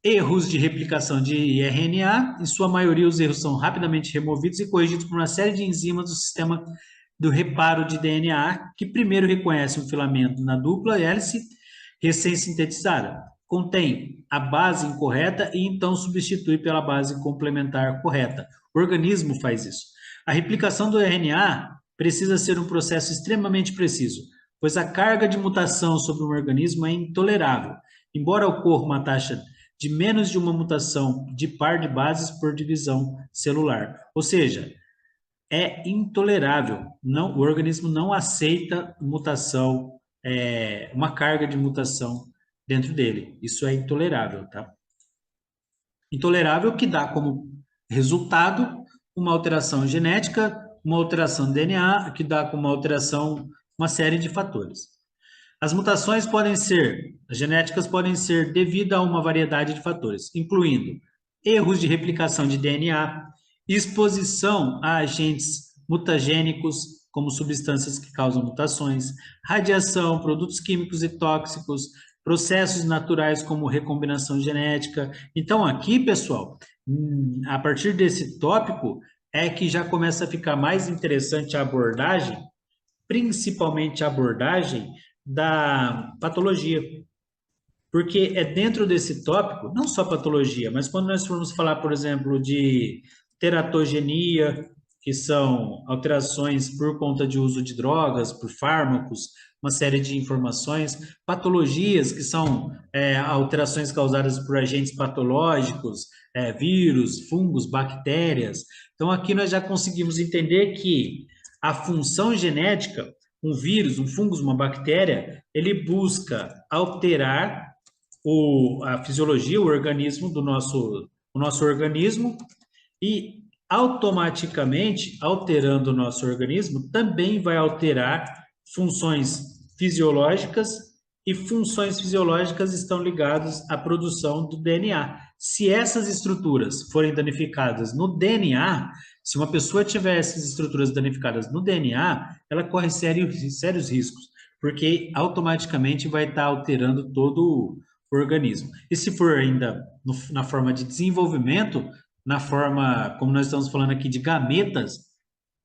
Erros de replicação de RNA, em sua maioria os erros são rapidamente removidos e corrigidos por uma série de enzimas do sistema do reparo de DNA, que primeiro reconhece um filamento na dupla hélice recém-sintetizada. Contém a base incorreta e então substitui pela base complementar correta. O organismo faz isso. A replicação do RNA precisa ser um processo extremamente preciso, pois a carga de mutação sobre um organismo é intolerável. Embora ocorra uma taxa de menos de uma mutação de par de bases por divisão celular. Ou seja, é intolerável. Não, o organismo não aceita mutação, uma carga de mutação dentro dele. Isso é intolerável, tá? Intolerável que dá como resultado uma alteração genética, uma alteração do DNA, que dá como alteração uma série de fatores. As mutações podem ser, as genéticas podem ser devido a uma variedade de fatores, incluindo erros de replicação de DNA, exposição a agentes mutagênicos, como substâncias que causam mutações, radiação, produtos químicos e tóxicos, processos naturais como recombinação genética. Então, aqui, pessoal, a partir desse tópico, é que já começa a ficar mais interessante a abordagem, principalmente a abordagem da patologia. Porque é dentro desse tópico, não só patologia, mas quando nós formos falar, por exemplo, de teratogenia, que são alterações por conta de uso de drogas, por fármacos, uma série de informações, patologias, que são alterações causadas por agentes patológicos, vírus, fungos, bactérias. Então, aqui nós já conseguimos entender que a função genética, um vírus, um fungo, uma bactéria, ele busca alterar a fisiologia, o organismo o nosso organismo, e automaticamente, alterando o nosso organismo, também vai alterar funções fisiológicas, e funções fisiológicas estão ligadas à produção do DNA. Se essas estruturas forem danificadas no DNA, se uma pessoa tiver essas estruturas danificadas no DNA, ela corre sérios riscos, porque automaticamente vai estar alterando todo o organismo. E se for ainda na forma de desenvolvimento, na forma, como nós estamos falando aqui, de gametas,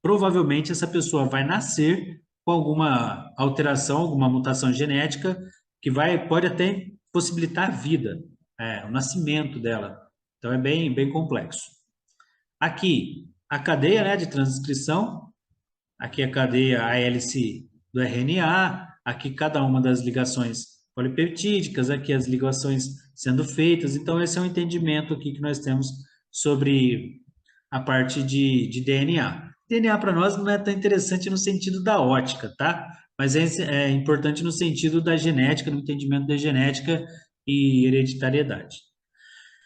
provavelmente essa pessoa vai nascer com alguma alteração, alguma mutação genética que pode até possibilitar a vida, o nascimento dela. Então é bem complexo. Aqui, a cadeia, né, de transcrição, aqui a cadeia, a hélice do RNA, aqui cada uma das ligações polipeptídicas, aqui as ligações sendo feitas. Então, esse é um entendimento aqui que nós temos sobre a parte de DNA. DNA para nós não é tão interessante no sentido da ótica, tá? Mas é importante no sentido da genética, no entendimento da genética e hereditariedade.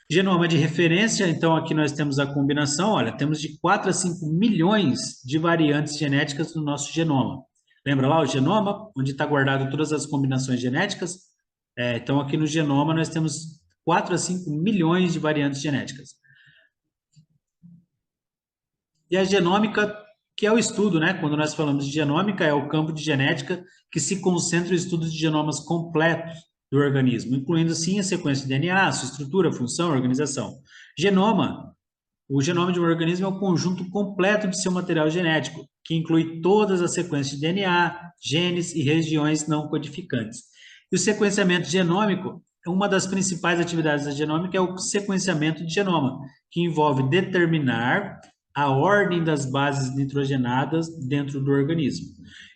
Genoma de referência, então aqui nós temos a combinação, olha, temos de 4 a 5 milhões de variantes genéticas no nosso genoma. Lembra lá o genoma, onde está guardado todas as combinações genéticas? Então aqui no genoma nós temos 4 a 5 milhões de variantes genéticas. E a genômica, que é o estudo, né? Quando nós falamos de genômica, é o campo de genética que se concentra no estudo de genomas completos do organismo, incluindo sim a sequência de DNA, sua estrutura, função, organização. Genoma, o genoma de um organismo é o conjunto completo de seu material genético, que inclui todas as sequências de DNA, genes e regiões não codificantes. E o sequenciamento genômico, uma das principais atividades da genômica é o sequenciamento de genoma, que envolve determinar a ordem das bases nitrogenadas dentro do organismo.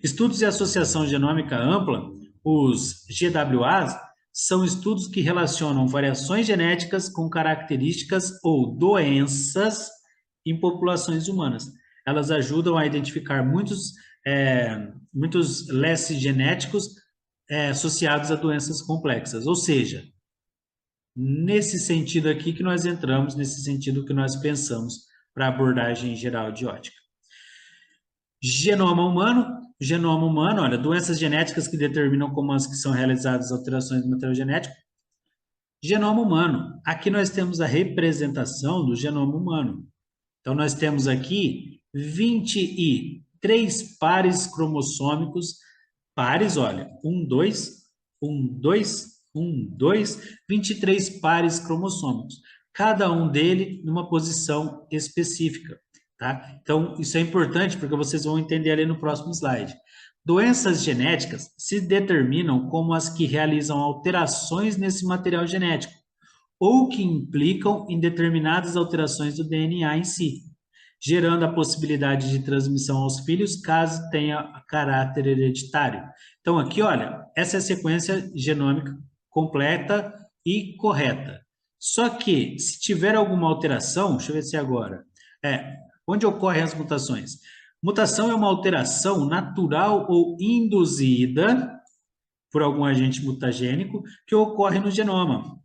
Estudos de associação genômica ampla, os GWAs, são estudos que relacionam variações genéticas com características ou doenças em populações humanas. Elas ajudam a identificar muitos lesses genéticos associados a doenças complexas. Ou seja, nesse sentido aqui que nós entramos, nesse sentido que nós pensamos para a abordagem geral de ótica. Genoma humano, olha, doenças genéticas que determinam como as que são realizadas alterações no material genético. Genoma humano, aqui nós temos a representação do genoma humano. Então, nós temos aqui 23 pares cromossômicos, pares, olha, 1, 2, 1, 2, 23 pares cromossômicos, cada um dele numa posição específica, tá? Então, isso é importante porque vocês vão entender ali no próximo slide. Doenças genéticas se determinam como as que realizam alterações nesse material genético ou que implicam em determinadas alterações do DNA em si, gerando a possibilidade de transmissão aos filhos caso tenha caráter hereditário. Então, aqui, olha, essa é a sequência genômica completa e correta. Só que, se tiver alguma alteração, deixa eu ver se é agora, onde ocorrem as mutações? Mutação é uma alteração natural ou induzida por algum agente mutagênico que ocorre no genoma.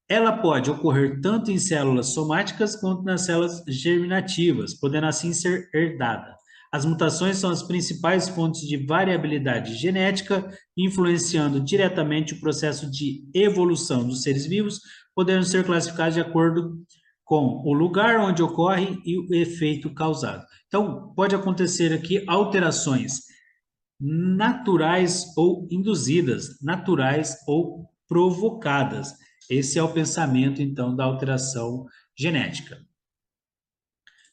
Ela pode ocorrer tanto em células somáticas quanto nas células germinativas, podendo assim ser herdada. As mutações são as principais fontes de variabilidade genética, influenciando diretamente o processo de evolução dos seres vivos, podendo ser classificadas de acordo com o lugar onde ocorre e o efeito causado. Então, pode acontecer aqui alterações naturais ou induzidas, naturais ou provocadas. Esse é o pensamento, então, da alteração genética.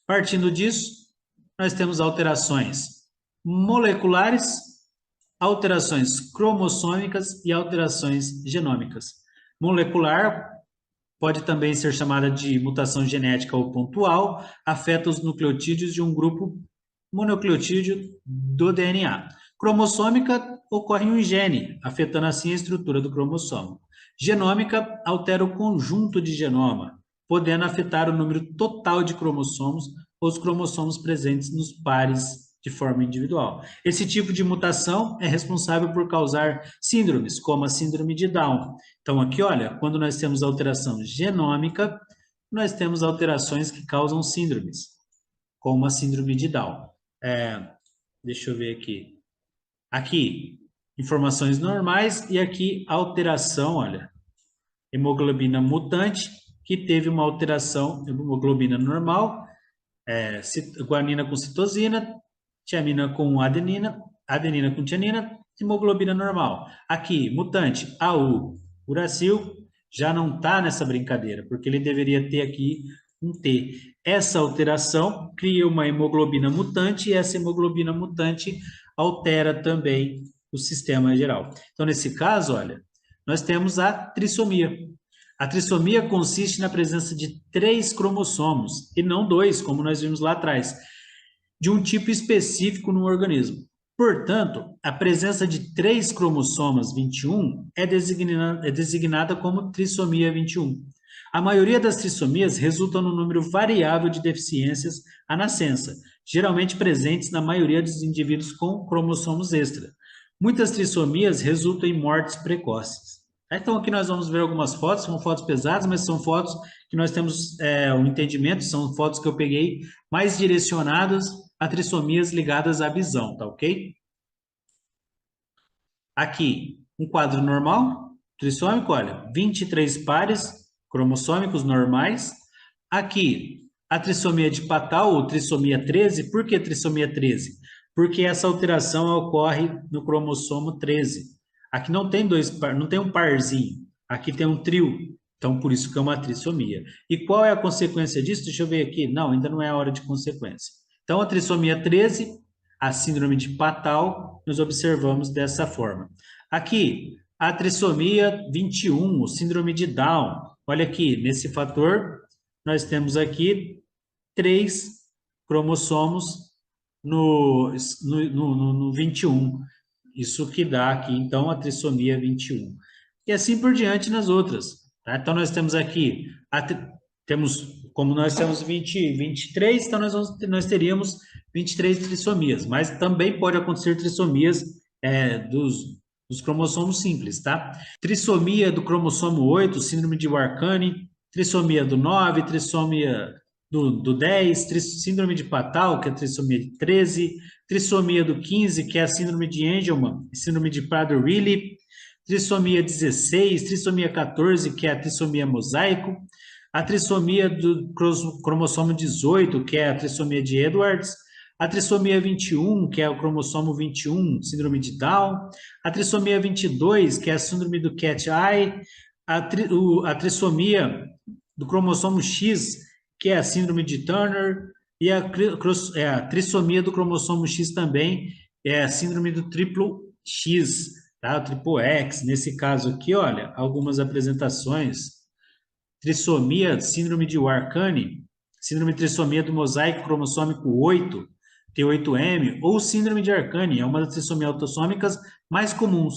Partindo disso, nós temos alterações moleculares, alterações cromossômicas e alterações genômicas. Molecular pode também ser chamada de mutação genética ou pontual, afeta os nucleotídeos de um grupo mononucleotídeo do DNA. Cromossômica ocorre em um gene, afetando assim a estrutura do cromossomo. Genômica altera o conjunto de genoma, podendo afetar o número total de cromossomos ou os cromossomos presentes nos pares de forma individual. Esse tipo de mutação é responsável por causar síndromes, como a síndrome de Down. Então, aqui, olha, quando nós temos alteração genômica, nós temos alterações que causam síndromes, como a síndrome de Down. Deixa eu ver aqui. Aqui, informações normais e aqui alteração, olha, hemoglobina mutante, que teve uma alteração, hemoglobina normal, guanina com citosina, tiamina com adenina, adenina com tiamina, hemoglobina normal. Aqui, mutante, AU, uracil, já não está nessa brincadeira, porque ele deveria ter aqui um T. Essa alteração cria uma hemoglobina mutante e essa hemoglobina mutante altera também o sistema geral. Então, nesse caso, olha, nós temos a trissomia. A trissomia consiste na presença de 3 cromossomos, e não 2, como nós vimos lá atrás, de um tipo específico no organismo. Portanto, a presença de 3 cromossomos 21 é designada como trissomia 21. A maioria das trissomias resulta no número variável de deficiências à nascença, geralmente presentes na maioria dos indivíduos com cromossomos extra. Muitas trissomias resultam em mortes precoces. Então, aqui nós vamos ver algumas fotos, são fotos pesadas, mas são fotos que nós temos um entendimento, são fotos que eu peguei mais direcionadas a trissomias ligadas à visão, tá ok? Aqui, um quadro normal, trissômico, olha, 23 pares cromossômicos normais. Aqui, a trissomia de Patau, ou trissomia 13, por que trissomia 13? Porque essa alteração ocorre no cromossomo 13. Aqui não tem não tem um parzinho, aqui tem um trio, então por isso que é uma trissomia. E qual é a consequência disso? Deixa eu ver aqui. Não, ainda não é a hora de consequência. Então, a trissomia 13, a síndrome de Patau, nós observamos dessa forma. Aqui, a trissomia 21, o síndrome de Down. Olha aqui, nesse fator, nós temos aqui 3 cromossomos no 21. Isso que dá aqui, então, a trissomia 21. E assim por diante nas outras. Tá? Então, nós temos aqui, como nós temos 23, então nós teríamos 23 trissomias. Mas também pode acontecer trissomias dos cromossomos simples, tá? Trissomia do cromossomo 8, síndrome de Warkani, trissomia do 9, trissomia do 10, síndrome de Patau, que é a trissomia de 13, trissomia do 15, que é a síndrome de Angelman, síndrome de Prader-Willi, trissomia 16, trissomia 14, que é a trissomia mosaico, a trissomia do cromossomo 18, que é a trissomia de Edwards, A trissomia 21, que é o cromossomo 21, síndrome de Down. A trissomia 22, que é a síndrome do Cat-Eye. A trissomia do cromossomo X, que é a síndrome de Turner. E a trissomia do cromossomo X também é a síndrome do triplo X, tá? O triplo X. Nesse caso aqui, olha, algumas apresentações. Trissomia, síndrome de Warkani, síndrome de trissomia do mosaico cromossômico 8, T8M, ou síndrome de Arcani, é uma das trissomias autossômicas mais comuns,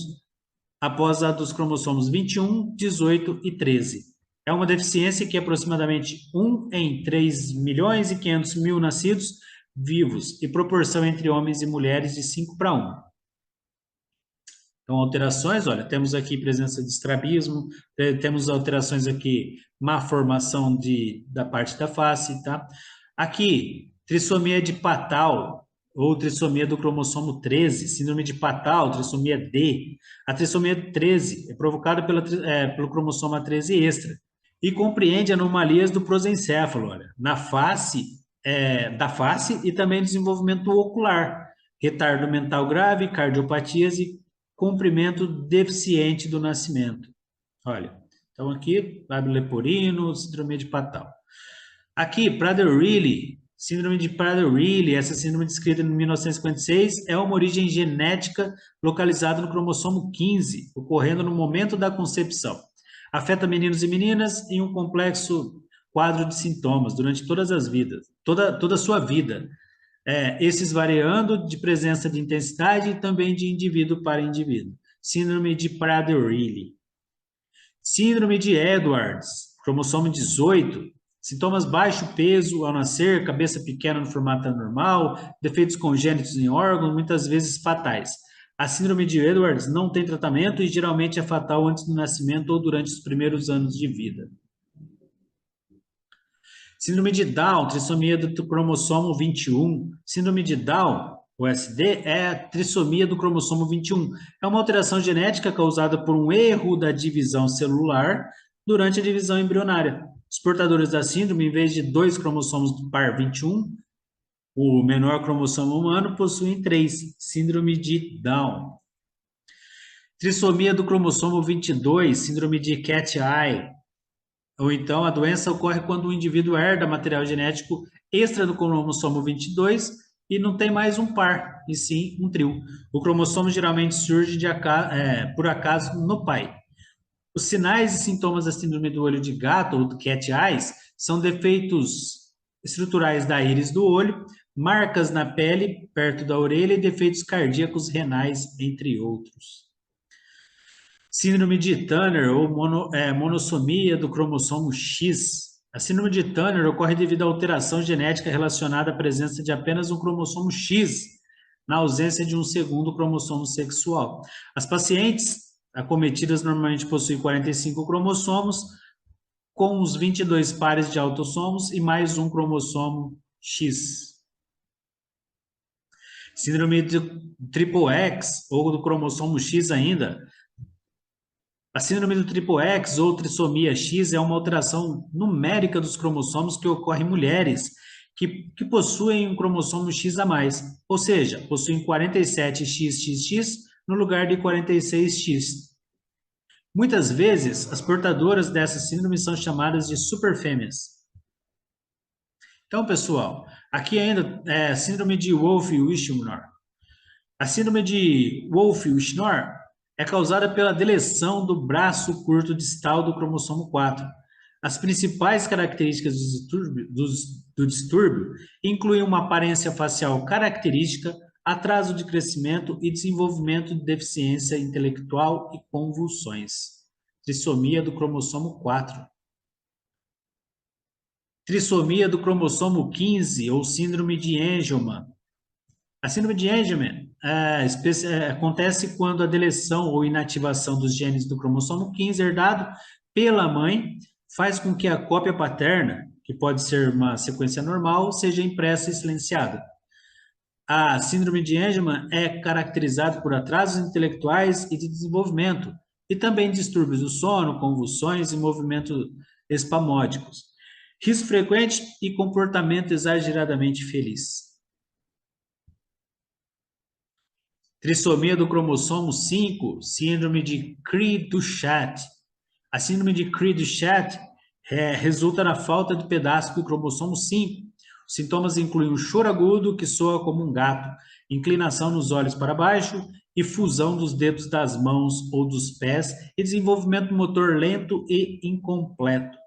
após a dos cromossomos 21, 18 e 13. É uma deficiência que aproximadamente 1 em 3 milhões e 500 mil nascidos vivos, e proporção entre homens e mulheres de 5 para 1. Então, alterações, olha, temos aqui presença de estrabismo, temos alterações aqui, má formação da parte da face, tá? Aqui, trissomia de Patau, ou trissomia do cromossomo 13, síndrome de Patau, trissomia D. A trissomia 13 é provocada pelo cromossomo A13 extra e compreende anomalias do prosencéfalo, olha, na face, da face e também desenvolvimento ocular, retardo mental grave, cardiopatias e comprimento deficiente do nascimento. Olha, então aqui, lábio leporino, síndrome de Patau. Aqui, Prader-Willi, síndrome de Prader-Willi, essa síndrome descrita em 1956, é uma origem genética localizada no cromossomo 15, ocorrendo no momento da concepção. Afeta meninos e meninas em um complexo quadro de sintomas durante todas as vidas, toda a sua vida. Esses variando de presença de intensidade e também de indivíduo para indivíduo. Síndrome de Prader-Willi. Síndrome de Edwards, cromossomo 18. Sintomas: baixo peso ao nascer, cabeça pequena no formato anormal, defeitos congênitos em órgãos, muitas vezes fatais. A síndrome de Edwards não tem tratamento e geralmente é fatal antes do nascimento ou durante os primeiros anos de vida. Síndrome de Down, trissomia do cromossomo 21. Síndrome de Down, o SD, é a trissomia do cromossomo 21. É uma alteração genética causada por um erro da divisão celular durante a divisão embrionária. Os portadores da síndrome, em vez de 2 cromossomos do par 21, o menor cromossomo humano, possuem 3. Síndrome de Down. Trissomia do cromossomo 22, síndrome de Cat-Eye. Ou então, a doença ocorre quando o indivíduo herda material genético extra do cromossomo 22 e não tem mais um par, e sim um trio. O cromossomo geralmente surge por acaso no pai. Os sinais e sintomas da síndrome do olho de gato ou do cat eyes são defeitos estruturais da íris do olho, marcas na pele perto da orelha e defeitos cardíacos renais, entre outros. Síndrome de Turner ou monossomia do cromossomo X. A síndrome de Turner ocorre devido à alteração genética relacionada à presença de apenas um cromossomo X, na ausência de um segundo cromossomo sexual. As pacientes acometidas normalmente possuem 45 cromossomos, com os 22 pares de autossomos e mais um cromossomo X. Síndrome de triple X ou do cromossomo X ainda. A síndrome do triplo X ou trissomia X é uma alteração numérica dos cromossomos que ocorre em mulheres que possuem um cromossomo X a mais, ou seja, possuem 47XXX no lugar de 46X. Muitas vezes, as portadoras dessa síndrome são chamadas de superfêmeas. Então, pessoal, aqui ainda é síndrome de Wolff-Wishner. A síndrome de Wolff-Wishner é causada pela deleção do braço curto distal do cromossomo 4. As principais características do distúrbio incluem uma aparência facial característica, atraso de crescimento e desenvolvimento de deficiência intelectual e convulsões. Trissomia do cromossomo 4. Trissomia do cromossomo 15 ou síndrome de Angelman. A síndrome de Angelman acontece quando a deleção ou inativação dos genes do cromossomo 15 herdado pela mãe faz com que a cópia paterna, que pode ser uma sequência normal, seja impressa e silenciada. A síndrome de Angelman é caracterizada por atrasos intelectuais e de desenvolvimento, e também distúrbios do sono, convulsões e movimentos espasmódicos. Risco frequente e comportamento exageradamente feliz. Trissomia do cromossomo 5, síndrome de Cri-du-Chat. A síndrome de Cri-du-Chat resulta na falta de pedaço do cromossomo 5. Os sintomas incluem um choro agudo que soa como um gato, inclinação nos olhos para baixo e fusão dos dedos das mãos ou dos pés e desenvolvimento motor lento e incompleto.